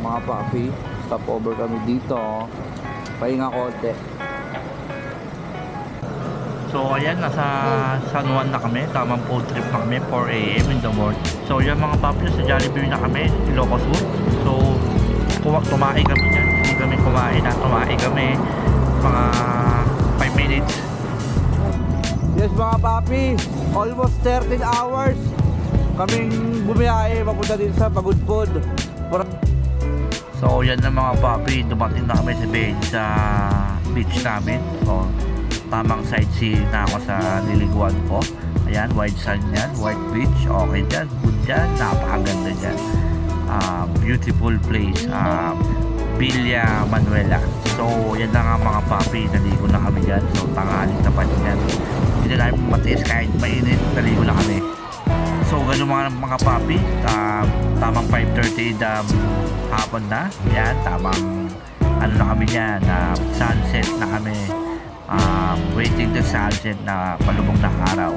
mga papi. Stop over kami dito. Pahinga konti. So ayan, nasa San Juan na kami. Tamang food trip na kami, 4 AM in the morning. So yan mga papi, sa Jollibee na kami, Ilocos Sur. So tumae kami dyan. Hindi kami kumain na, tumae kami mga 5 minutes. Yes mga papi, almost 13 hours kaming bumiyahe papunta din sa Pagudpud. So yan na mga papi, dumating na kami sa beach namin. So tamang sightseeing na ako sa niliguan ko. Ayan, white sand yan, white beach. Okay dyan, good dyan, napakaganda dyan. Beautiful place, Villa Manuela. So yan na nga mga papi, naligo na kami dyan. So tangaling na pa dyan, hindi na namin matiis kahit mainit, naligo na kami. So ganun mga papi, tamang 5:30 hapon na. Yan, tamang ano na kami yan, sunset na kami, waiting the sunset na palubog na araw.